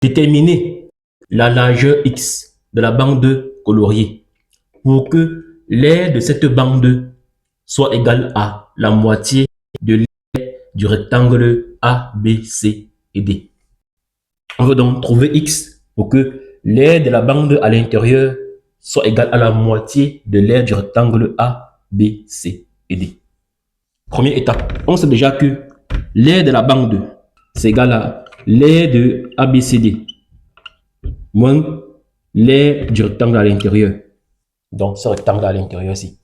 Déterminer la largeur X de la bande coloriée pour que l'aire de cette bande soit égale à la moitié de l'aire du rectangle A, B, C et D. On veut donc trouver X pour que l'aire de la bande à l'intérieur soit égale à la moitié de l'aire du rectangle A, B, C et D. Première étape, on sait déjà que l'aire de la bande, c'est égal à l'aire de ABCD moins l'aire du rectangle à l'intérieur. Donc, ce rectangle à l'intérieur ici.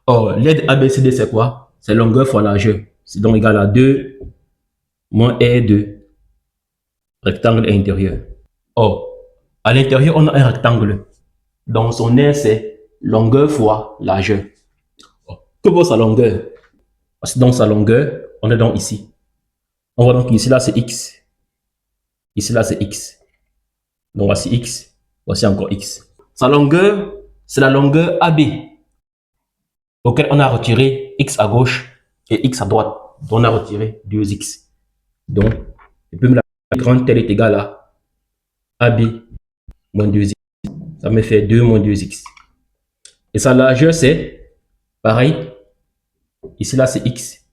Or, l'aire de ABCD, c'est quoi? C'est longueur fois largeur. C'est donc égal à 2 moins aire de rectangle intérieur. Or, à l'intérieur, on a un rectangle. Donc, son aire, c'est longueur fois largeur. Que vaut sa longueur? Donc, sa longueur, on est donc ici. On voit donc ici, là, c'est X. Ici, là, c'est X. Donc, voici X. Voici encore X. Sa longueur, c'est la longueur AB, auquel on a retiré X à gauche et X à droite. Donc, on a retiré 2X. Donc, je peux me la grande telle est égale à AB moins 2X. Ça me fait 2 moins 2X. Et sa largeur, c'est pareil. Ici, là, c'est X.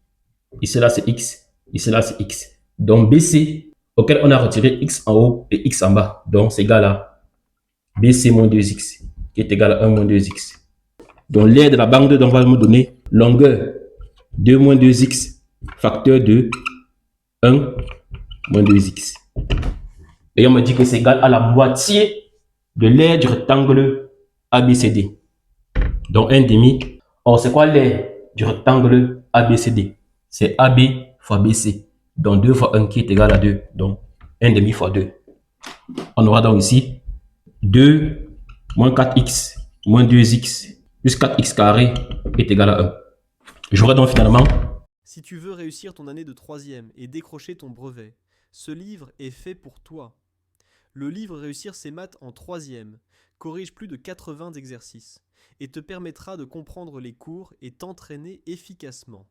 Ici, là, c'est X. Ici, là, c'est X. Donc, BC, auquel on a retiré X en haut et X en bas. Donc, c'est égal à BC moins 2X, qui est égal à 1 moins 2X. Donc, l'aire de la bande on va me donner longueur 2 moins 2X, facteur de 1 moins 2X. Et on me dit que c'est égal à la moitié de l'aire du rectangle ABCD. Donc, 1 demi. Or, c'est quoi l'aire du rectangle ABCD? C'est AB fois BC. Donc, 2 fois 1 qui est égal à 2. Donc, 1 demi fois 2. On aura donc ici 2 moins 4x moins 2x plus 4x carré est égal à 1. J'aurai donc finalement... Si tu veux réussir ton année de 3e et décrocher ton brevet, ce livre est fait pour toi. Le livre Réussir ses maths en 3e corrige plus de 80 exercices et te permettra de comprendre les cours et t'entraîner efficacement.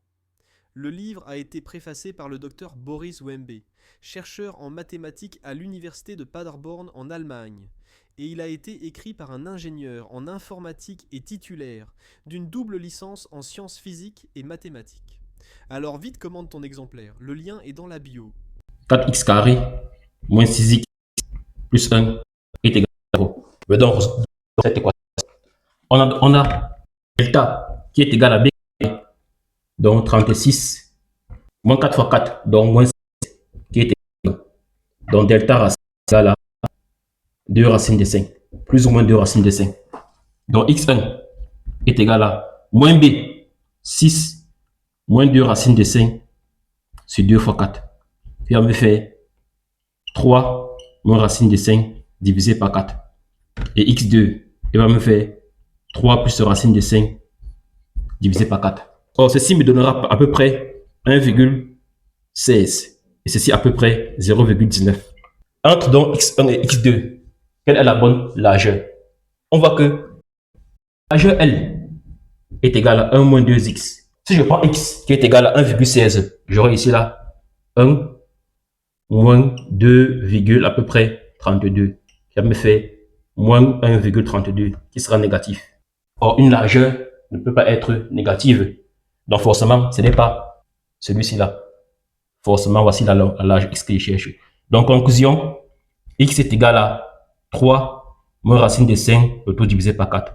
Le livre a été préfacé par le docteur Boris Wembe, chercheur en mathématiques à l'université de Paderborn en Allemagne, et il a été écrit par un ingénieur en informatique et titulaire d'une double licence en sciences physiques et mathématiques. Alors vite commande ton exemplaire, le lien est dans la bio. 4x carré moins 6x plus 1 est égal à 0. Donc, cette équation, on a delta qui est égal à b, donc 36, moins 4 fois 4, donc moins 6, qui est égal à, donc delta racine égale à 2 racines de 5, plus ou moins 2 racines de 5. Donc x1 est égal à moins b, 6, moins 2 racines de 5 sur 2 fois 4. Puis on me fait 3 moins racine de 5 divisé par 4. Et x2, il va me faire 3 plus racine de 5 divisé par 4. Or, ceci me donnera à peu près 1,16. Et ceci à peu près 0,19. Entre donc x1 et x2, quelle est la bonne largeur? On voit que la largeur L est égale à 1 moins 2x. Si je prends x qui est égal à 1,16, j'aurai ici là 1 moins 2, à peu près 32. Ça me fait moins 1,32 qui sera négatif. Or, une largeur ne peut pas être négative. Donc, forcément, ce n'est pas celui-ci là. Forcément, voici la largeur x que je cherche. Donc, conclusion, x est égal à 3 moins racine de 5, le tout divisé par 4.